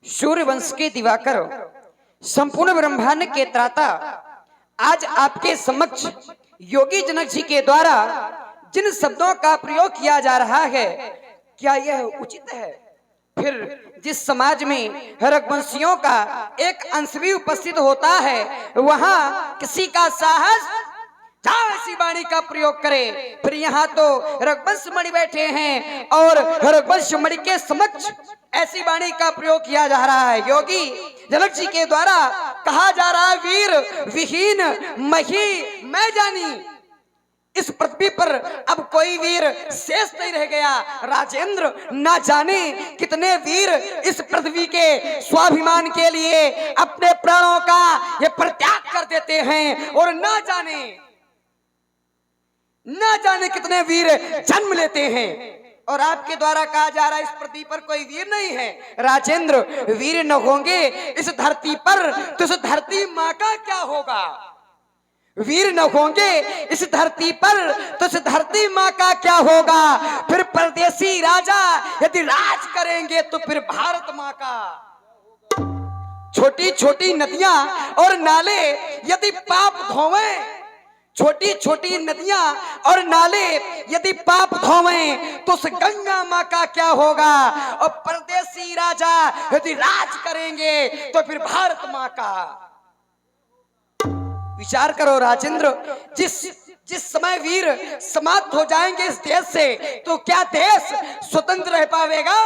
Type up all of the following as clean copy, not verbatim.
सूर्यवंश के दिवाकर, संपूर्ण ब्रह्मांड के त्राता, आज आपके समक्ष योगी जनक जी के द्वारा जिन शब्दों का प्रयोग किया जा रहा है, क्या यह उचित है? फिर जिस समाज में रघुवंशियों का एक अंश भी उपस्थित होता है, वहां किसी का साहस ऐसी वाणी का प्रयोग करे। फिर यहाँ तो रघुवंश मणि बैठे हैं और रघुवंश मणि के समक्ष ऐसी वाणी का प्रयोग किया जा रहा है। योगी जनक जी के द्वारा कहा जा रहा है, वीर विहीन मही मैं जानी। इस पृथ्वी पर अब कोई वीर शेष नहीं रह गया। राजेंद्र, ना जाने कितने वीर इस पृथ्वी के स्वाभिमान के लिए अपने प्राणों का ये परित्याग कर देते हैं, और ना जाने कितने वीर जन्म लेते हैं। और आपके द्वारा कहा जा रहा है, इस पृथ्वी पर कोई वीर नहीं है। राजेंद्र, वीर न होंगे इस धरती पर तो इस धरती माँ का क्या होगा? वीर न होंगे इस धरती पर तो इस धरती माँ का क्या होगा? फिर परदेसी राजा यदि राज करेंगे तो फिर भारत माँ का। छोटी छोटी नदियां और नाले यदि पाप धोवें, छोटी छोटी नदियां और नाले यदि पाप धोवें तो उस गंगा माँ का क्या होगा? और परदेसी राजा यदि राज करेंगे तो फिर भारत माँ का। विचार करो राजेंद्र, जिस समय वीर समाप्त हो जाएंगे इस देश से, तो क्या देश स्वतंत्र रह पाएगा?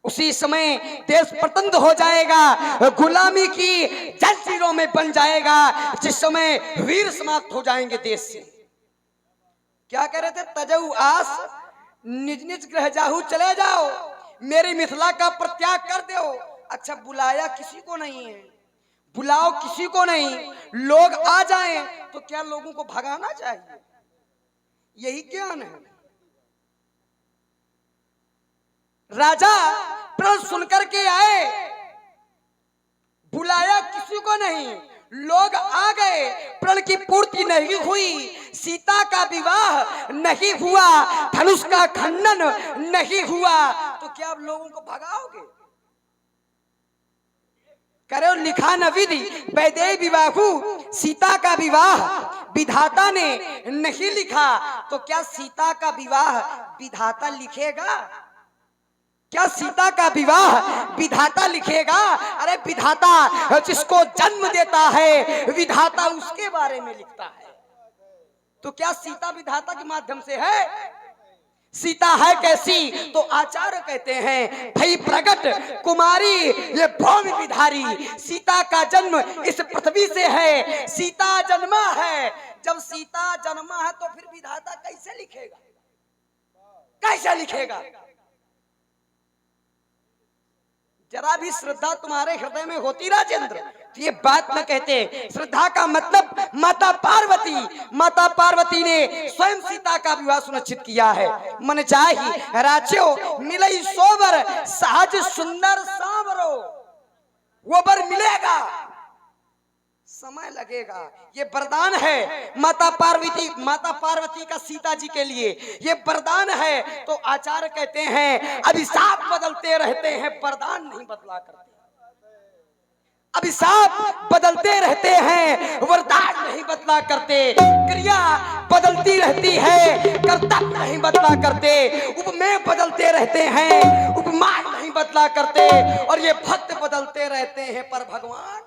उसी समय देश पतंग हो जाएगा, गुलामी की जंजीरों में बन जाएगा। जिस समय वीर समाप्त हो जाएंगे देश से। क्या कह रहे थे? तजऊ आस निज निज ग्रह जाहू, चले जाओ, मेरी मिथिला का परित्याग कर दो। अच्छा, बुलाया किसी को नहीं है, बुलाओ किसी को नहीं, लोग आ जाएं तो क्या लोगों को भगाना चाहिए? यही ज्ञान है। राजा प्रण सुनकर के आए, बुलाया किसी को नहीं, लोग आ गए, प्रण की पूर्ति नहीं हुई, सीता का विवाह नहीं हुआ, धनुष का खंडन नहीं हुआ, तो क्या आप लोगों को भगाओगे? करो लिखा न विधि वैदेही विवाहु, सीता का विवाह विधाता ने नहीं लिखा, तो क्या सीता का विवाह विधाता लिखेगा? क्या सीता का विवाह विधाता लिखेगा? अरे विधाता जिसको जन्म देता है, विधाता उसके बारे में लिखता है। तो क्या सीता विधाता के माध्यम से है? सीता है कैसी? तो आचार्य कहते हैं, भई प्रगट कुमारी ये भौम विधारी। सीता का जन्म इस पृथ्वी से है, सीता जन्मा है। जब सीता जन्मा है तो फिर विधाता कैसे लिखेगा? कैसे लिखेगा? जरा भी श्रद्धा तुम्हारे हृदय में होती राजेंद्र, तो ये बात न कहते। श्रद्धा का मतलब माता पार्वती ने स्वयं सीता का विवाह सुनिश्चित किया है। मन चाही राज्यो मिलई सोबर, सहज सुंदर सांवरो। वो बर मिलेगा, समय लगेगा। ये वरदान है माता पार्वती का सीता जी के लिए, ये वरदान है। तो आचार्य कहते हैं, अभिशाप बदलते रहते हैं, वरदान नहीं बदला करते। अभिशाप बदलते रहते हैं, वरदान नहीं बदला करते। क्रिया बदलती रहती है, कर्तव्य नहीं बदला करते। उपमेय बदलते रहते हैं, उपमान नहीं बदला करते। और ये भक्त बदलते रहते हैं, पर भगवान।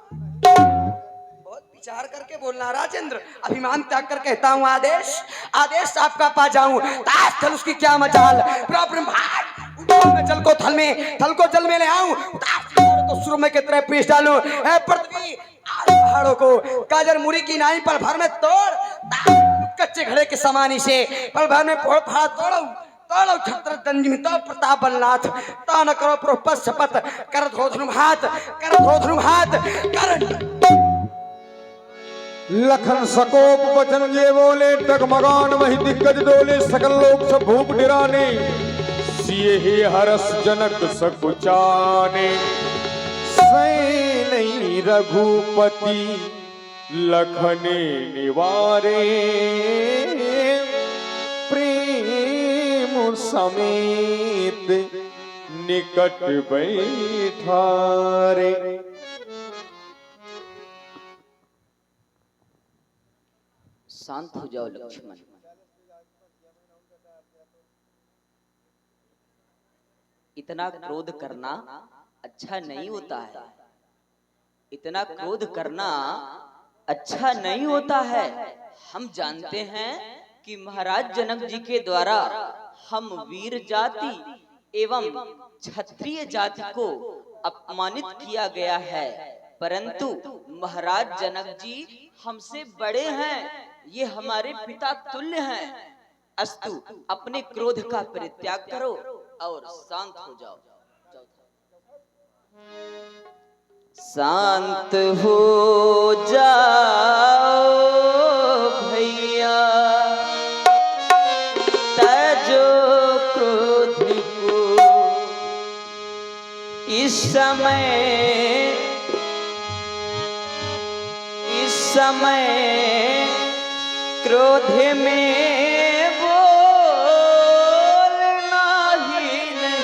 विचार करके बोलना राजेंद्र। अभिमान त्याग कर कहता हूँ, आदेश आपका पा जाऊं, ताश थल उसकी क्या मजाल। ब्रह्मांड जल को थल में, थल को जल में ले आऊं, तो सुर में कितने पीस डालूं। पृथ्वी पहाड़ों को काजर मुरी की नाई पल भर में तोड़, कच्चे घड़े के समानी से पल भर में फाड़ तोड़ो छत्र दंड तो प्रताप बलनाथ। ता न करो प्रोपस शपथ, कर धोधनुम हाथ कर। लखन सकोप वचन ये बोले, डगमगान वही दिग्गज डोले, सकल लोक सब भूप डिराने, सिए ही हरस जनक सकुचाने। सैन रघुपति लखने निवारे, प्रेम समेत निकट बैठा रे। शांत हो जाओ लक्ष्मण। इतना क्रोध करना अच्छा नहीं होता है। इतना क्रोध करना अच्छा नहीं होता है। हम जानते हैं कि महाराज जनक जी के द्वारा हम वीर जाति एवं क्षत्रिय जाति को अपमानित किया गया है, परंतु महाराज जनक जी हमसे बड़े हैं, ये हमारे पिता तुल्य हैं। अस्तु, अपने क्रोध का परित्याग करो और शांत हो जाओ। शांत हो जाओ भैया, तजो क्रोध को। इस समय क्रोध में बोलना ही नहीं।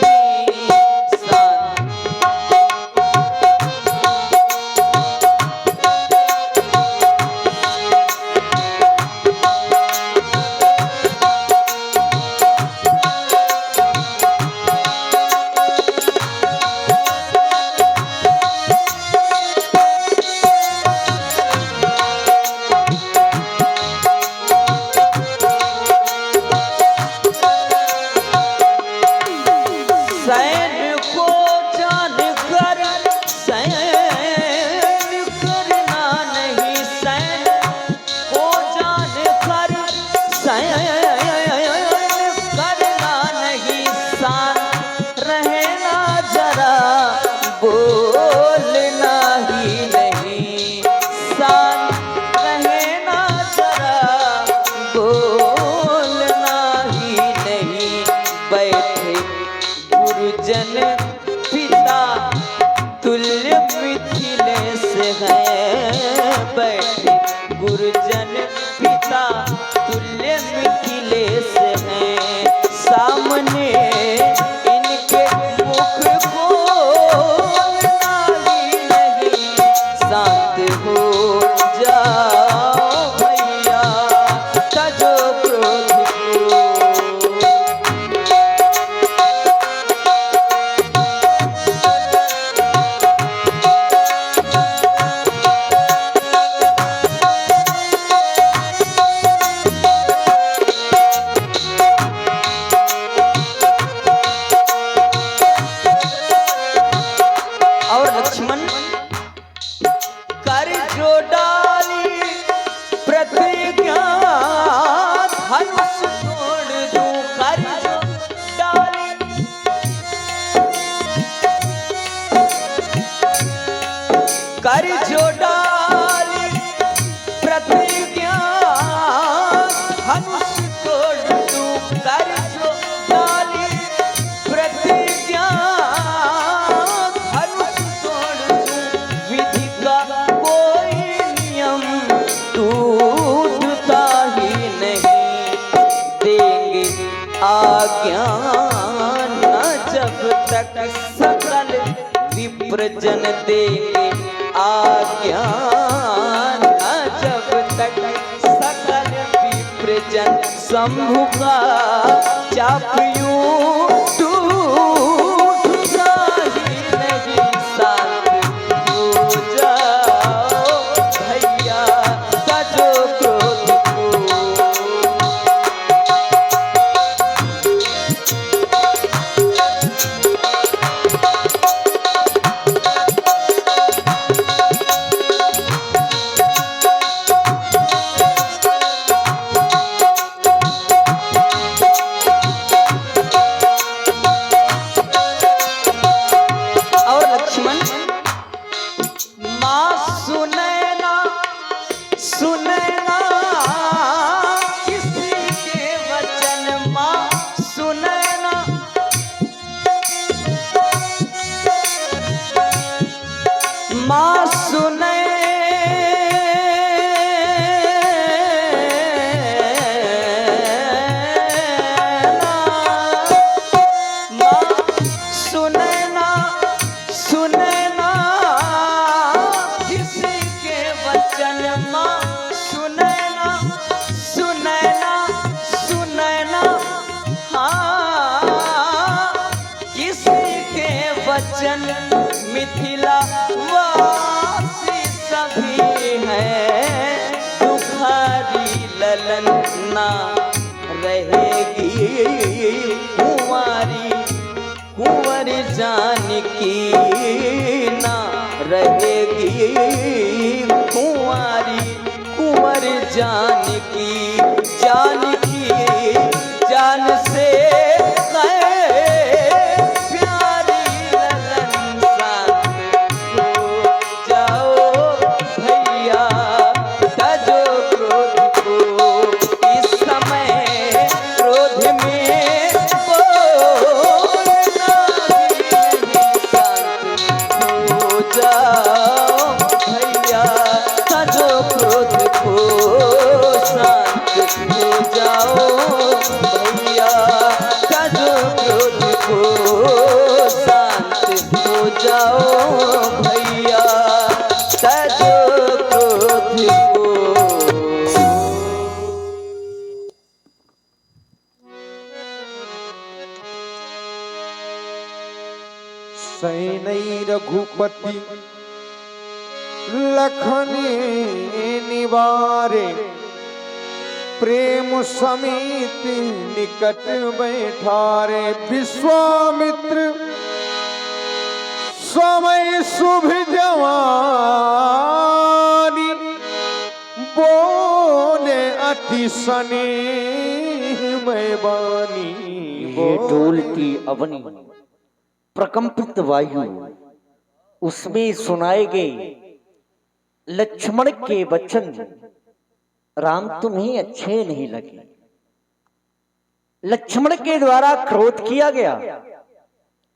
गुरुजन पिता तुल्य मिथिलेश है। बैठे गुरुजन पिता तुल्य मिथिलेश है। सामने इनके मुख खोलना ही नहीं। शांत हो जाओ भैया, तजो क्रोध को। कर जो डाली प्रतिज्ञा धनुष तोड़ दूं। कर जो डाली कर जो डाली प्रतिज्ञा धनुष तोड़ दूं। कर जो डाली प्रतिज्ञा धनुष तोड़ दूं। विधि का कोई नियम टूटता ही नहीं। देंगे आज्ञा न जब तक सकल विप्रजन। देंगे आज्ञा न जब तक सकल विप्रजन। शंभु का चापयूं टूटता ही नहीं। शांत हो जाओ भैया, तजो क्रोध को। मिथिला वासी सभी हैं, दुखारी ललन ना रहेगी कुंवारी, कुंवर जानकी ना रहेगी कुंवारी, कुंवर जानकी, जानकी जान से प्यारी ललन शांत हो जाओ भैया, तजो क्रोध को इस समय, क्रोध में बोलना भी नहीं, शांत हो जाओ भैया, तजो क्रोध को शांत हो जाओ भैया, तजो क्रोध को शांत हो जाओ भैया, तजो क्रोध को। सैनई रघुपति लखनी निवारे, प्रेम समेत निकट बैठारे, विश्वामित्र समय शुभ जवानी, बोले अति स्नेहमय वाणी। ये डोलती अवनी, प्रकंपित वायु, उसमें सुनाए गए लक्ष्मण के वचन राम तुम्हें अच्छे नहीं लगे। लक्ष्मण के द्वारा क्रोध किया गया,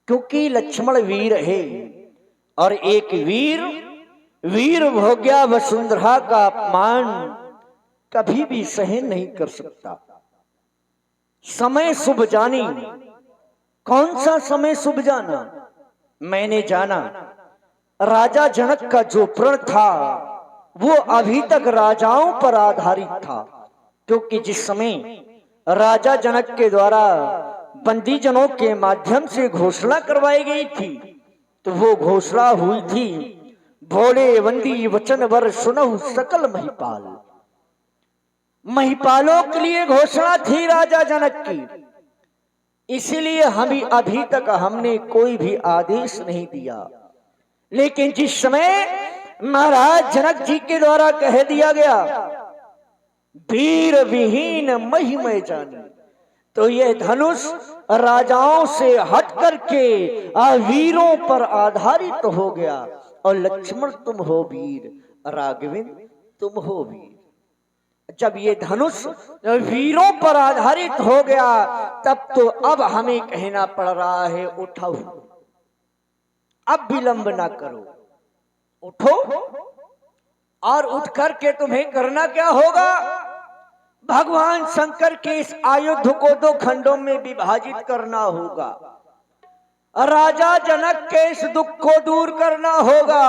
क्योंकि लक्ष्मण वीर है और एक वीर वीर भोग्या वसुंधरा का अपमान कभी भी सहन नहीं कर सकता। समय शुभ जानी, कौन सा समय शुभ जाना? मैंने जाना राजा जनक का जो प्रण था वो अभी तक राजाओं पर आधारित था, क्योंकि जिस समय राजा जनक के द्वारा बंदीजनों के माध्यम से घोषणा करवाई गई थी, तो वो घोषणा हुई थी, भोले बंदी वचन वर सुनहु सकल महिपाल। महिपालों के लिए घोषणा थी राजा जनक की, इसीलिए हम अभी तक हमने कोई भी आदेश नहीं दिया। लेकिन जिस समय महाराज जनक जी के द्वारा कह दिया गया वीर विहीन महिमय जानी, तो यह धनुष राजाओं से हट करके वीरों पर आधारित हो गया। और लक्ष्मण तुम हो वीर, राघवेंद्र तुम हो वीर। जब ये धनुष वीरों पर आधारित हो गया, तब तो अब हमें कहना पड़ रहा है उठो, अब विलंब ना करो, उठो। और उठ करके तुम्हें करना क्या होगा? भगवान शंकर के इस आयुध को 2 खंडों में विभाजित करना होगा। राजा जनक के इस दुख को दूर करना होगा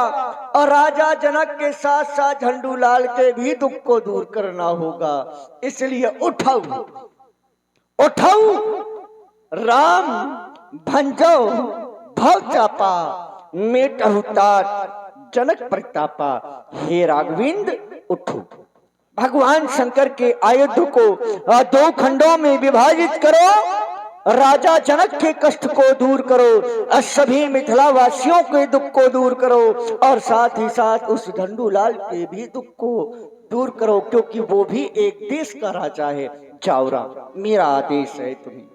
और राजा जनक के साथ साथ झंडूलाल के भी दुख को दूर करना होगा। इसलिए उठाओ, उठाओ, राम भंजो भव चापा, मेटहु तात जनक प्रतापा। हे राघवेंद्र उठो, भगवान शंकर के आयुध को 2 खंडों में विभाजित करो, राजा जनक के कष्ट को दूर करो और सभी मिथिला वासियों के दुख को दूर करो और साथ ही साथ उस झंडूलाल के भी दुख को दूर करो, क्योंकि वो भी एक देश का राजा है। जाओ राम, मेरा आदेश है तुम्हें।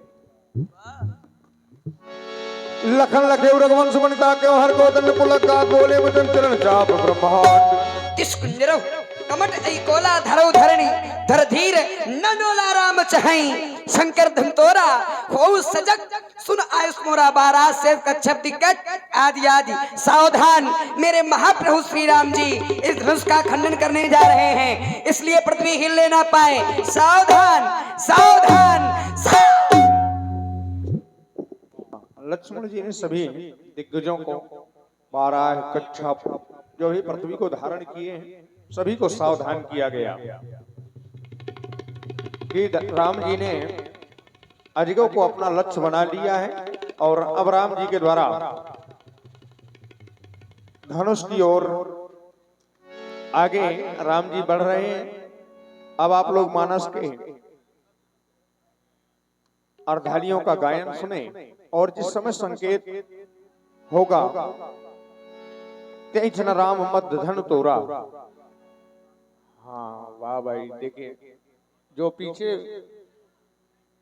लखन लखे रघुवंश वनिता के हर को दंड पुलक का बोले वचन चरण चाप ब्रह्मांड। तिस्कुंजरो कमट ऐ कोला धरो धरणी, धर धीर ननोला राम चहई। शंकर धमतोरा हो सजग सुन आयुष मोरा बारा से कच्छप दिक्कत आदि आदि। सावधान, मेरे महाप्रभु श्री राम जी इस धनुष का खंडन करने जा रहे हैं, इसलिए पृथ्वी हिलने ना पाए। सावधान सावधान लक्ष्मण जी ने सभी दिग्गजों को 12 कच्छप जो भी पृथ्वी को धारण किए हैं, सभी को सावधान किया गया कि राम जी ने अजगों को अपना लक्ष्य बना लिया है और अब राम जी के द्वारा धनुष की ओर आगे राम जी बढ़ रहे हैं। अब आप लोग मानस के अर्धालियों का गायन सुने और जिस समय संकेत होगा तेज न राम मद धन तोरा। हाँ वाह भाई, देखिए जो पीछे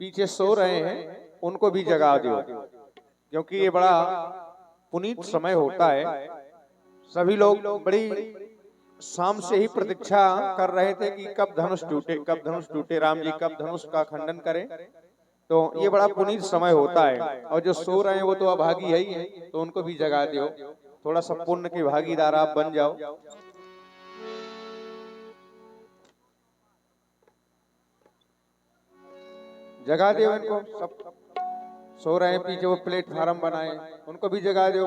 पीछे सो रहे हैं उनको भी जगा दो, क्योंकि ये बड़ा पुनीत समय होता है। सभी लोग बड़ी शाम से ही प्रतीक्षा कर रहे थे कि कब धनुष टूटे, कब धनुष टूटे, राम जी कब धनुष का खंडन करें। तो ये बड़ा पुनीत समय होता है और जो सो रहे हैं वो तो अभागी है ही है, तो उनको भी जगा दो, थोड़ा सा पुण्य के भागीदार आप बन जाओ। जगा दो इनको, सब सो रहे हैं पीछे वो प्लेटफार्म बनाए उनको भी जगा दो।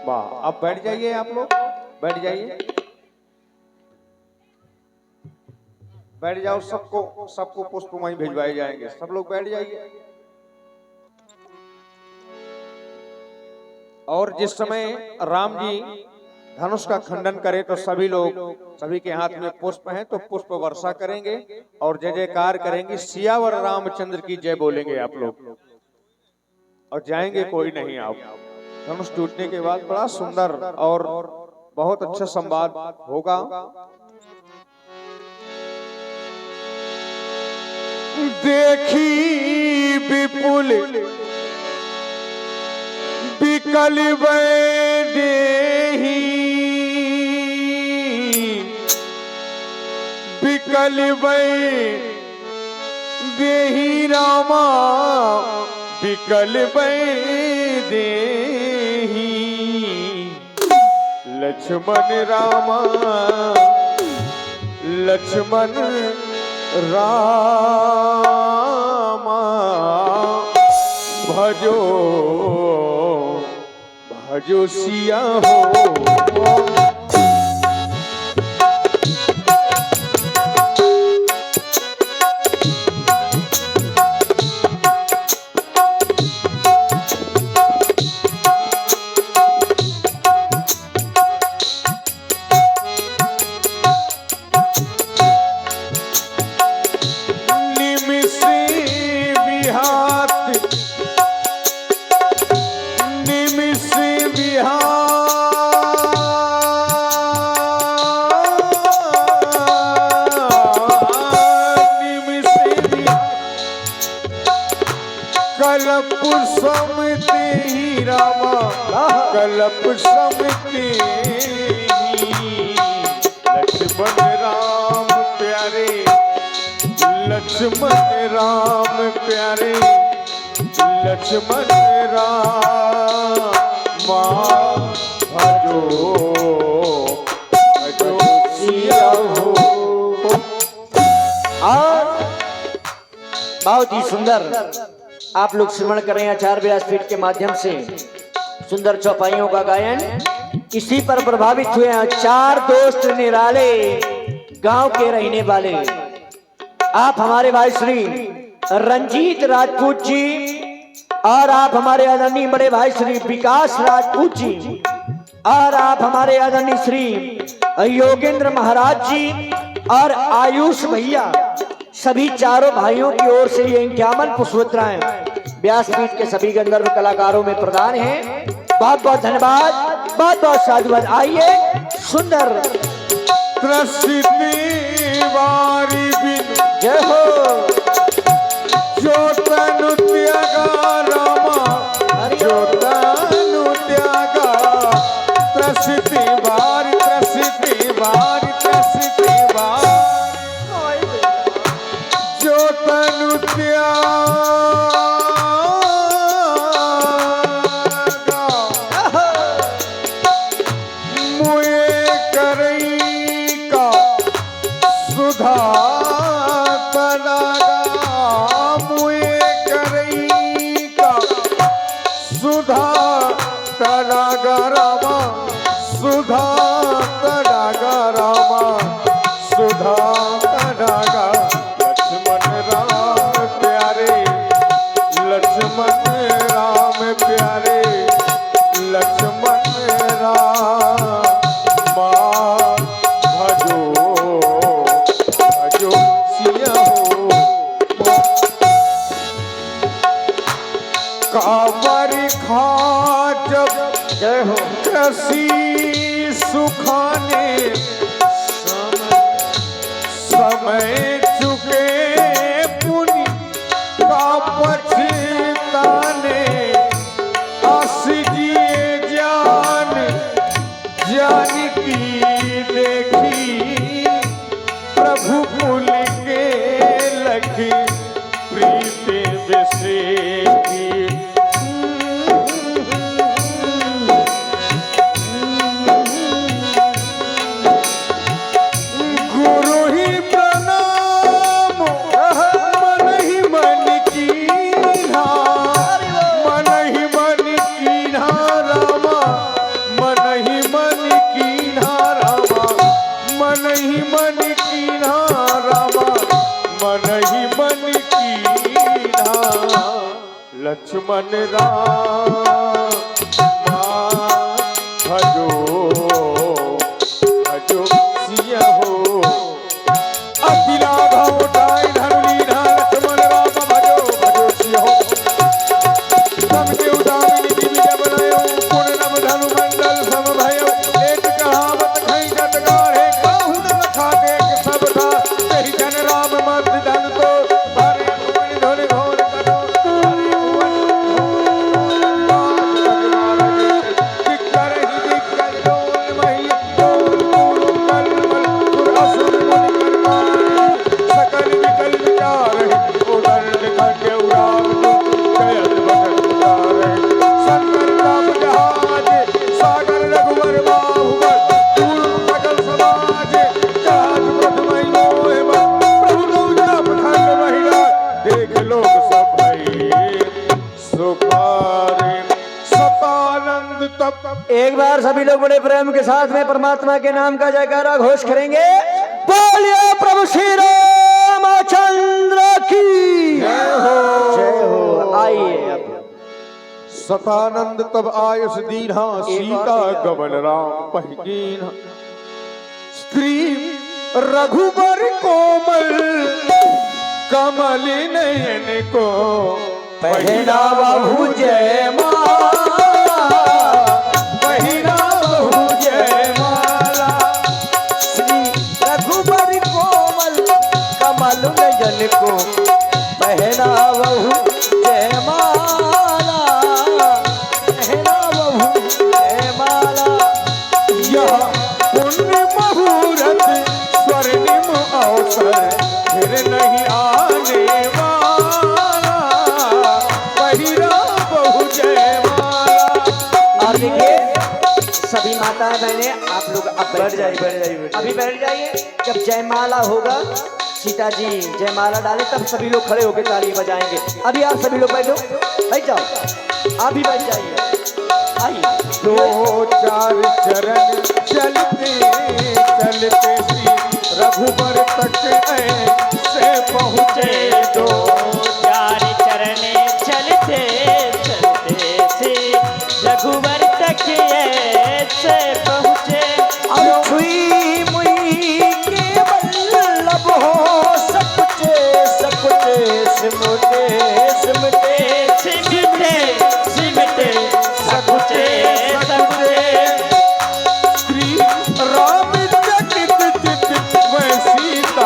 वाह, अब बैठ जाइए आप लोग, बैठ जाइए, बैठ जाओ। सबको पुष्प वहीं भिजवाए जाएंगे, सब लोग बैठ जाइए। और जिस समय राम जी धनुष का खंडन करे तो सभी लोग, सभी के हाथ में पुष्प हैं तो पुष्प वर्षा करेंगे और जय जयकार करेंगे, सियावर रामचंद्र की जय बोलेंगे आप लोग और जाएंगे कोई नहीं। आप धनुष टूटने के बाद बड़ा सुंदर और बहुत अच्छा संवाद होगा। देखी विपुल विकल देही, विकल देही रामा, विकल देही लक्ष्मण रामा, लक्ष्मण रामा भजो भजो सिया हो। कलप समते ही रामा, कलप समते लक्ष्मण राम प्यारे, लक्ष्मण राम प्यारे, लक्ष्मण राम भजो भजो सिया हो। और बहुत ही सुंदर आप लोग श्रवण करें आचार्य व्यासपीठ के माध्यम से सुंदर चौपाइयों का गायन। इसी पर प्रभावित हुए हैं चार दोस्त निराले गांव के रहने वाले। आप हमारे भाई श्री रंजीत राजपूत जी और आप हमारे आदरणीय बड़े भाई श्री विकास राजपूत जी और आप हमारे आदरणीय श्री योगेंद्र महाराज जी और आयुष भैया, सभी चारों भाइयों की ओर से ये 51 पुष्पोत्तराएं व्यासपीठ के सभी गंधर्व कलाकारों में प्रदान हैं। बहुत बहुत धन्यवाद, बहुत बहुत साधुवाद। आइए सुंदर जय हो। जो तनु त्यागा रामा, जो तनु त्यागा, त्रसिति बारी, त्रसिति बारी, त्रसिति बारी, जो तनु त्यागा, मुए करई का सुधा तनागा। काबर खा जब जय हो कृषि सुखाने समय चुके पुनि का पछताने अस जिए जान जान की देखी प्रभु कुल के लखी प्रीति विशेखी गुरु ही प्रणाम मन ही मन कीन्हा मन ही मन कीन्हा रामा मन ही मन कीन्हा रामा मन ही मन कीन्हा रामा मन ही मन कीन्हा लक्ष्मण राम भजो भजो सिया हो अखिला भाव उठाए धनुली धा लक्ष्मण राम भजो भजो सिया हो सब देव दामिनी दिव्य जब बनायो पुण्य नव धनु मंडल सम भयो एक कहावत खई गटकार है काहू न लखा देख सब था तेरी जन राम मत धन तो हरे भुवन धन घोर करो हरे भुवन सकल विकल विचार उदंड खंडे उड़ाव जयत बखत शंकर राम जहाज सागर रघुवर बाहुबल पूर्व सकल समाज जहाज प्रथमई मोह प्रभु गौजा पखंड महिला देख लोग सब भई सुपारे सतानंद तप एक बार सभी लोग बड़े प्रेम के साथ में परमात्मा के नाम का जयकारा घोष करेंगे। बोलिए प्रभु श्री रामचंद्र की जय हो। जय हो। आइए अब सतानंद तब आयुष दीन्हा सीता गमन राम पहिकीन स्त्री रघुबर कोमल कमल नयन को पहना बाबू जय पहिरा बहु जय माला श्री रघुबर कोमल कमल नयन को पहना बहु जय माला पहना बहु जय माला। यह पुण्य मुहूर्त स्वर्णिम अवसर फिर नहीं आने वाला पहिरा बहु जय माला। आप देखिए सभी माताएं बहने आप लोग अब बैठ जाइए अभी बैठ जाइए। जब जयमाला होगा सीता जी जयमाला डाले तब सभी लोग खड़े होकर ताली बजाएंगे। अभी आप सभी लोग बैठो बैठ जाओ आप भी बैठ जाइए आइए। दो चार चरण चलते चलते श्री रघुबर तक ऐसे पहुँचे दो चार चरण चलते चलते से रघुवर तक ऐसे पहुँचे। अब छुई मुई के बल्लभ हो सकुचे सकुचे सिमटे सिमटे सिमटे सिमटे सकुचे सकुचे श्री राम चकित चित वै सीता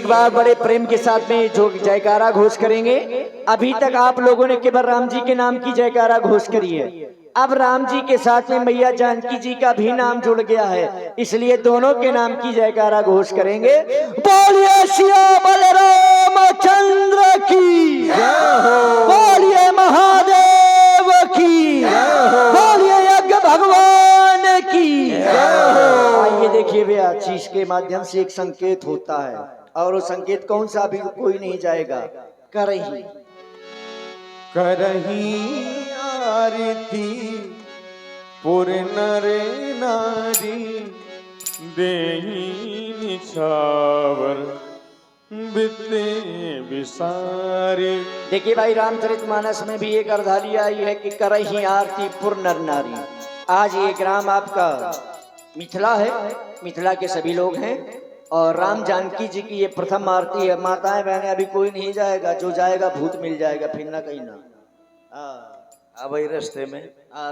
बार बड़े प्रेम के साथ में जो जयकारा घोष करेंगे। अभी तक आप लोगों ने केवल राम जी के नाम की जयकारा घोष करी है, अब राम जी के साथ में मैया जानकी जी का भी नाम जुड़ गया है, इसलिए दोनों के नाम की जयकारा घोष करेंगे। बोलिए श्यामल रामचंद्र की, बोलिए महादेव की, बोलिए यज्ञ भगवान की। आइए देखिए भैया, चीज के माध्यम से एक संकेत होता है, और वो संकेत कौन सा अभी कोई नहीं जाएगा। करही करही आरती पुर नर नारी, देहि निछावर बिते विसारी। देखिए भाई, रामचरितमानस में भी एक अर्धाली आई है कि करही आरती पुर नर नारी। आज ये ग्राम आपका मिथिला है, मिथिला के सभी लोग हैं, और राम जानकी जी की ये प्रथम आरती है। माताएं बहनें अभी कोई नहीं जाएगा, जो जाएगा भूत मिल जाएगा, फिर ना कहीं ना। हाँ भाई, रास्ते में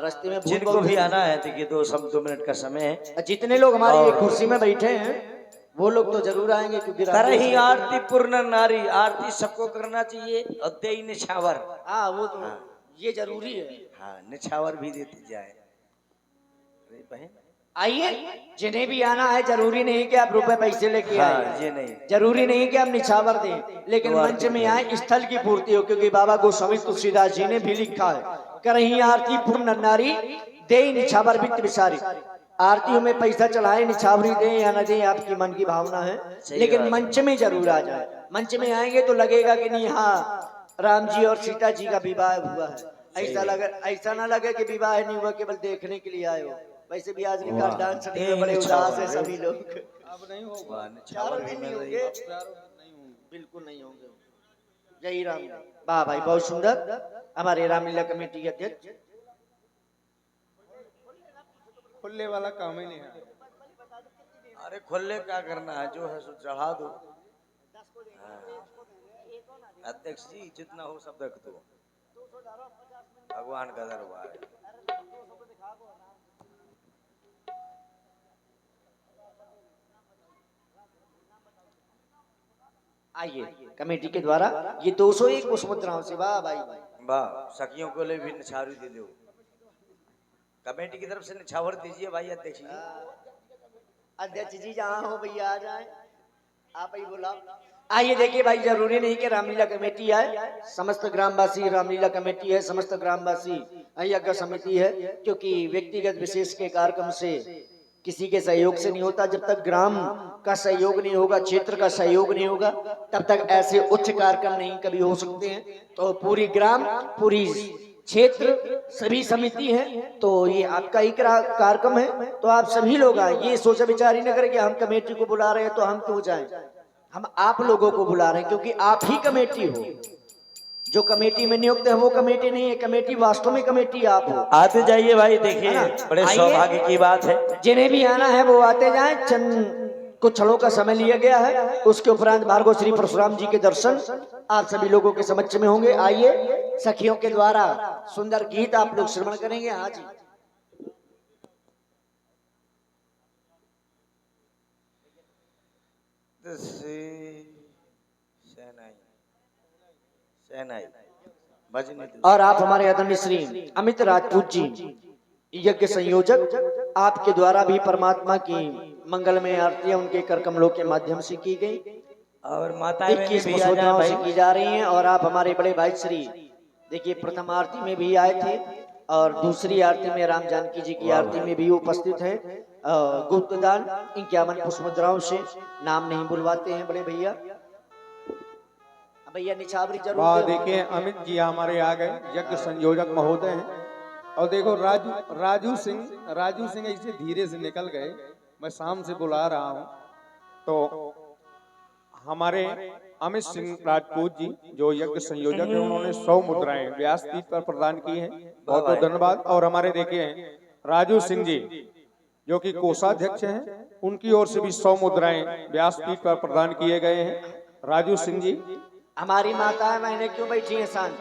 रास्ते में भूत जिनको बहुत- भी आना है देखिए, 2 मिनट का समय है। जितने लोग हमारी ये कुर्सी में बैठे हैं वो लोग तो जरूर आएंगे, क्योंकि करही आरती पूर्ण नारी, आरती सबको करना चाहिए, और दे निछावर। हाँ वो तो ये जरूरी है। हाँ, निछावर भी देती जाए। अरे बहन, आइए, जिन्हें भी आना है जरूरी नहीं कि आप रुपए पैसे लेके हाँ, आए, ये नहीं। जरूरी नहीं कि आप निछावर दें, लेकिन मंच में आए स्थल की पूर्ति हो, क्योंकि बाबा गोस्वामी तुलसीदास जी ने भी लिखा है, करही आरती पूर्ण नारी दे निछावर वित्त विसारी। आरती में पैसा चढ़ाए, निछावरी दें या न दें, आपकी मन की भावना है, लेकिन मंच में जरूर आ जाए। मंच में आएंगे तो लगेगा कि नहीं, हाँ राम जी और सीता जी का विवाह हुआ है, ऐसा ना लगे कि विवाह नहीं हुआ, केवल देखने के लिए आए हो। वैसे भी आज का डांस में बड़े उदास है सभी लोग। अब नहीं होगा, चारों भी नहीं होंगे, बिल्कुल नहीं होंगे। जय राम। वाह भाई, बहुत सुंदर। हमारे रामलीला कमेटी के अध्यक्ष, खुलने वाला काम ही नहीं है। अरे खुले क्या करना है, जो है सो चढ़ा दो। हाँ। अध्यक्ष जी, जितना हो सब रख दो, भगवान का दरबार है। आइए कमेटी के द्वारा ये 201 पुष्पमुद्राओं से। वाह भाई, वाह, सखियों को ले भी निछावर दे दो, कमेटी की तरफ से निछावर दीजिए भाई अध्यक्ष जी। अध्यक्ष जी जहाँ हो भैया आ जाए, आप ही बुलाओ। आइए देखिए भाई, जरूरी नहीं कि रामलीला कमेटी आए, समस्त ग्रामवासी रामलीला कमेटी है, समस्त ग्रामवासी यज्ञ समिति है, क्योंकि व्यक्तिगत विशेष के कार्यक्रम से किसी के सहयोग से नहीं होता। जब तक ग्राम का सहयोग नहीं होगा, क्षेत्र का सहयोग नहीं होगा, तब तक ऐसे उच्च कार्यक्रम नहीं कभी हो सकते हैं। तो पूरी ग्राम, पूरी क्षेत्र, सभी समिति है, तो ये आपका ही कार्यक्रम है, तो आप सभी लोग आए। ये सोचा विचार ही न करें कि हम कमेटी को बुला रहे हैं तो हम क्यों जाएं। हम आप लोगों को बुला रहे हैं, क्योंकि आप ही कमेटी हो। जो कमेटी में नियुक्त है वो कमेटी नहीं है, कमेटी वास्तव में कमेटी आप हो। आते जाइए भाई, देखिए बड़े आइए। सौभाग्य की बात है। जिन्हें भी आना है वो आते जाएं। चंद कुछ क्षणों का समय लिया गया है, उसके उपरांत भार्गव श्री परशुराम जी के दर्शन आप सभी लोगों के समक्ष में होंगे। आइए, सखियों के द्वारा सुंदर गीत आप लोग श्रवण करेंगे। हाँ जी, और आप हमारे आदरणीय श्री अमित राजपूत जी यज्ञ संयोजक, आपके द्वारा भी परमात्मा की मंगलमय आरतियां उनके कर कमलों के माध्यम से की गई, और माताएं 21 भी आ जाए मुद्राओं भाई। से की जा रही हैं। और आप हमारे बड़े भाई श्री देखिए प्रथम आरती में भी आए थे, और दूसरी आरती में राम जानकी जी की आरती में भी उपस्थित है। गुप्त दान 51 पुष्पमुद्राओं से, नाम नहीं बुलवाते हैं बड़े भैया। भैया निछावरी जरूर वाह, दे। देखिए अमित जी हमारे आ गए, यज्ञ संयोजक महोदय हैं। और देखो राजू सिंह ऐसे धीरे से निकल गए, मैं शाम से बुला रहा हूँ। तो हमारे अमित सिंह राजपूत जी जो यज्ञ संयोजक हैं, उन्होंने 100 मुद्राएं व्यासपीठ पर प्रदान की हैं, बहुत बहुत धन्यवाद। और हमारे देखिए राजू सिंह जी जो कि कोषाध्यक्ष हैं, उनकी ओर से भी 100 मुद्राएं व्यासपीठ पर प्रदान किए गए हैं। राजू सिंह जी, हमारी माता मैंने क्यों बैठी है शांत?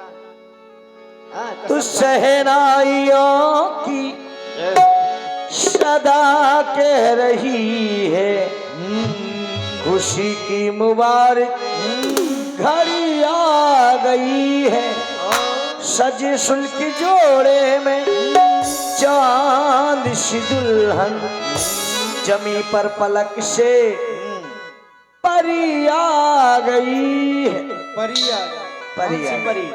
हाँ, तू शहनाइयों की सदा कह रही है, खुशी की मुबारक घड़ी आ गई है, सजे सुल्क जोड़े में चांद सी दुल्हन, जमी पर पलक से परी आ गई है। परी आ परी आ परी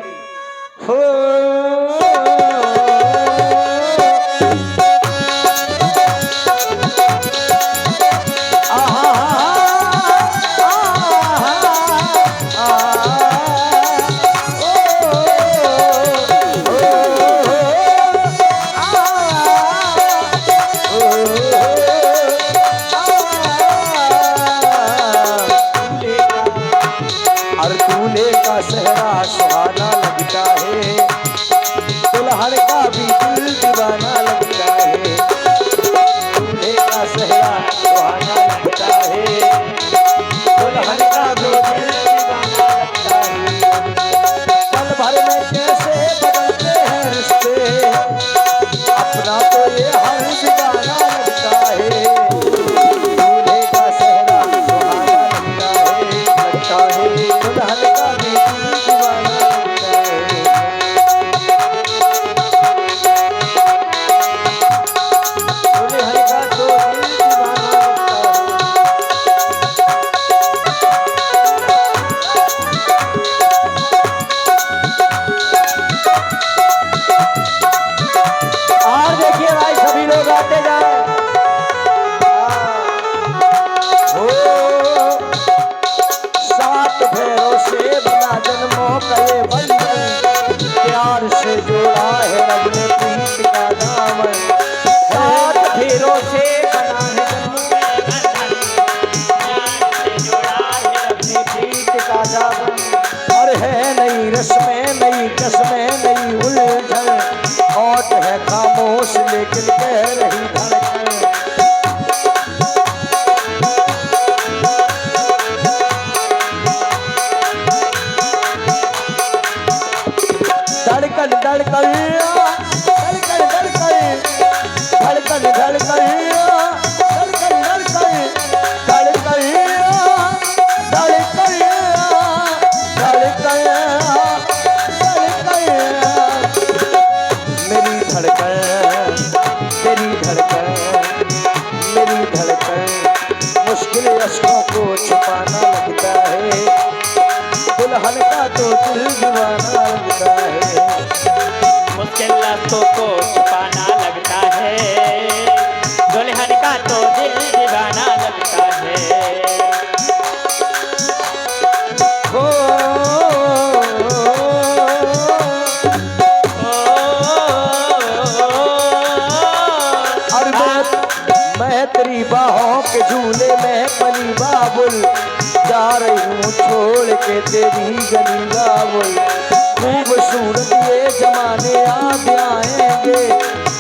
हो सहरा सुहाना लगता है, दुल्हन का भी दिल दीवाना लगता है। दूल्हे का सहरा सुहाना लगता है, दुल्हन का भी दिल दीवाना लगता है। पल भर में कैसे बदलते हैं रिश्ते, अपना तो ये हर दीवाना लगता है। दूल्हे का सहरा सुहाना लगता है, दुल्हन का भी से जोड़ा है रब ने प्रीत का दामन, सात फेरों से बना है अपनी प्रीत का दामन। और है नई रस्में नई कसमें नई उलझन, औट है खामोश लेकिन कह रही धड़कन। धड़कन धड़कन धड़कन धड़कन धड़कन धड़कन धड़कन धड़कन धड़कन मेरी धड़कन तेरी धड़कन मेरी धड़कन मुश्किल अश्कों को छुपाना लगता है, दुल्हन का तो दिल दीवाना लगता है। मुश्किल रास्तों को छुपाना लगता है, दुल्हन का तो दिल दीवाना लगता है। हो और मैं तेरी बाहों के झूले में पली बाबुल, जा रही हूँ छोड़ के तेरी गली गावल। खूबसूरत ये जमाने याद आएंगे,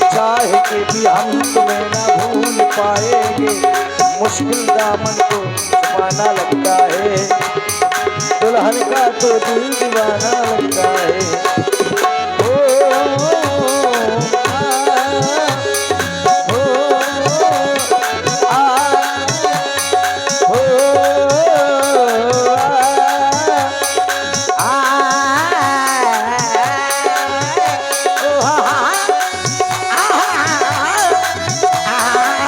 चाहे के भी हम तुम्हें ना भूल पाएंगे। मुश्किल दामन को छुपाना लगता है, दुल्हन का तो दिल दीवाना लगता है।